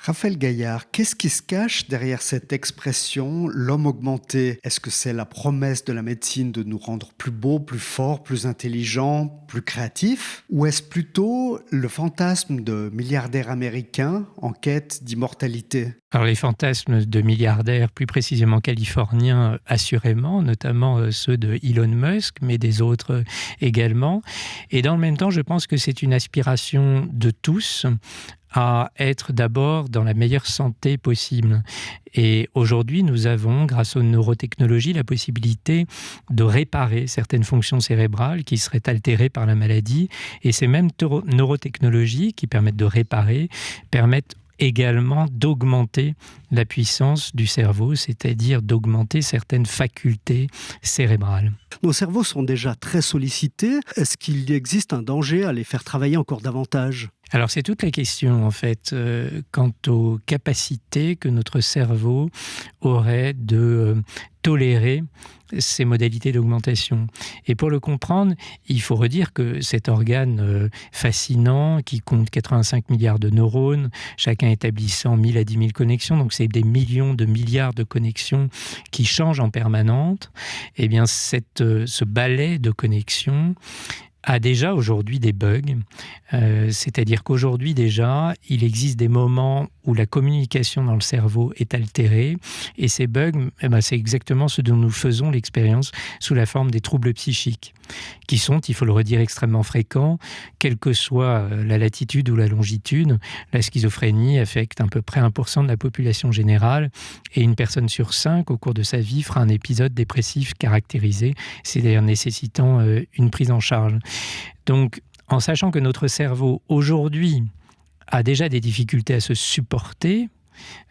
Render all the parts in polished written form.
Raphaël Gaillard, qu'est-ce qui se cache derrière cette expression l'homme augmenté? Est-ce que c'est la promesse de la médecine de nous rendre plus beaux, plus forts, plus intelligents, plus créatifs? Ou est-ce plutôt le fantasme de milliardaires américains en quête d'immortalité? Alors les fantasmes de milliardaires, plus précisément californiens, assurément, notamment ceux de Elon Musk, mais des autres également. Et dans le même temps, je pense que c'est une aspiration de tous à être d'abord dans la meilleure santé possible. Et aujourd'hui, nous avons, grâce aux neurotechnologies, la possibilité de réparer certaines fonctions cérébrales qui seraient altérées par la maladie. Et ces mêmes neurotechnologies qui permettent de réparer, permettent également d'augmenter la puissance du cerveau, c'est-à-dire d'augmenter certaines facultés cérébrales. Nos cerveaux sont déjà très sollicités. Est-ce qu'il existe un danger à les faire travailler encore davantage? Alors c'est toute la question en fait quant aux capacités que notre cerveau aurait de tolérer ces modalités d'augmentation. Et pour le comprendre, il faut redire que cet organe fascinant qui compte 85 milliards de neurones, chacun établissant 1000 à 10 000 connexions, donc c'est des millions de milliards de connexions qui changent en permanence, eh bien ce balai de connexions a déjà aujourd'hui des bugs, c'est-à-dire qu'aujourd'hui déjà, il existe des moments où la communication dans le cerveau est altérée, et ces bugs, c'est exactement ce dont nous faisons l'expérience sous la forme des troubles psychiques, qui sont, il faut le redire, extrêmement fréquents, quelle que soit la latitude ou la longitude. La schizophrénie affecte à peu près 1% de la population générale, et une personne sur 5, au cours de sa vie, fera un épisode dépressif caractérisé, c'est-à-dire nécessitant une prise en charge. Donc, en sachant que notre cerveau, aujourd'hui, a déjà des difficultés à se supporter,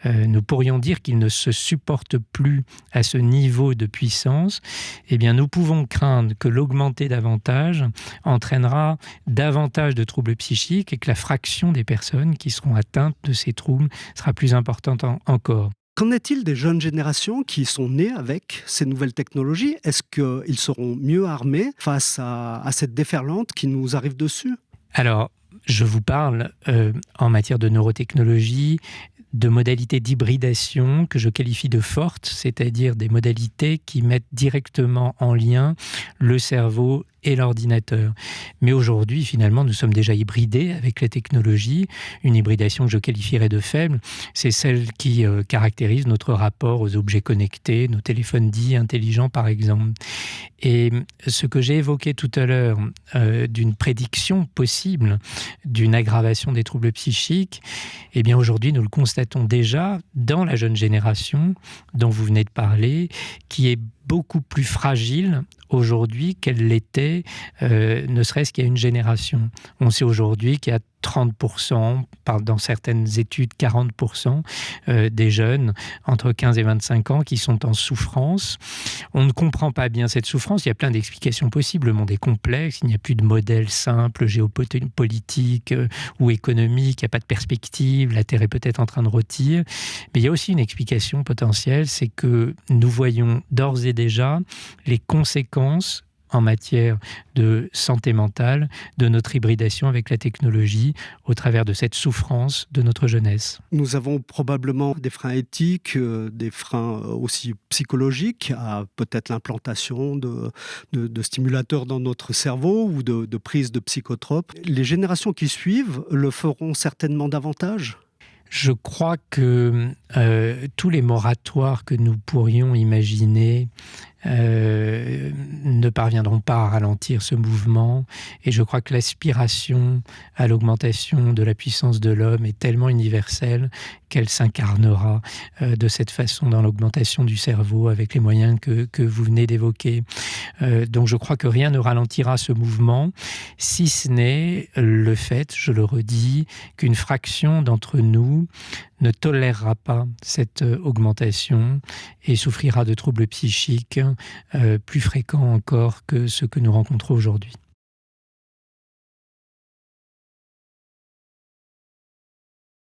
nous pourrions dire qu'il ne se supporte plus à ce niveau de puissance, eh bien nous pouvons craindre que l'augmenter davantage entraînera davantage de troubles psychiques et que la fraction des personnes qui seront atteintes de ces troubles sera plus importante encore. Qu'en est-il des jeunes générations qui sont nées avec ces nouvelles technologies? Est-ce qu'ils seront mieux armés face à cette déferlante qui nous arrive dessus? Alors, je vous parle en matière de neurotechnologie, de modalités d'hybridation que je qualifie de fortes, c'est-à-dire des modalités qui mettent directement en lien le cerveau et l'ordinateur. Mais aujourd'hui, finalement, nous sommes déjà hybridés avec la technologie. Une hybridation que je qualifierais de faible, c'est celle qui caractérise notre rapport aux objets connectés, nos téléphones dits intelligents par exemple. Et ce que j'ai évoqué tout à l'heure d'une prédiction possible d'une aggravation des troubles psychiques, eh bien aujourd'hui nous le constatons déjà dans la jeune génération dont vous venez de parler, qui est beaucoup plus fragile aujourd'hui qu'elle l'était, ne serait-ce qu'il y a une génération. On sait aujourd'hui qu'il y a 30%, dans certaines études 40% des jeunes entre 15 et 25 ans qui sont en souffrance. On ne comprend pas bien cette souffrance, il y a plein d'explications possibles, le monde est complexe, il n'y a plus de modèle simple, géopolitique ou économique, il n'y a pas de perspective, la Terre est peut-être en train de rôtir. Mais il y a aussi une explication potentielle, c'est que nous voyons d'ores et déjà les conséquences en matière de santé mentale, de notre hybridation avec la technologie, au travers de cette souffrance de notre jeunesse. Nous avons probablement des freins éthiques, des freins aussi psychologiques, à peut-être l'implantation de stimulateurs dans notre cerveau ou de prise de psychotropes. Les générations qui suivent le feront certainement davantage. Je crois que tous les moratoires que nous pourrions imaginer ne parviendront pas à ralentir ce mouvement, et je crois que l'aspiration à l'augmentation de la puissance de l'homme est tellement universelle qu'elle s'incarnera de cette façon dans l'augmentation du cerveau avec les moyens que vous venez d'évoquer. Donc je crois que rien ne ralentira ce mouvement, si ce n'est le fait, je le redis, qu'une fraction d'entre nous ne tolérera pas cette augmentation et souffrira de troubles psychiques plus fréquents encore que ceux que nous rencontrons aujourd'hui.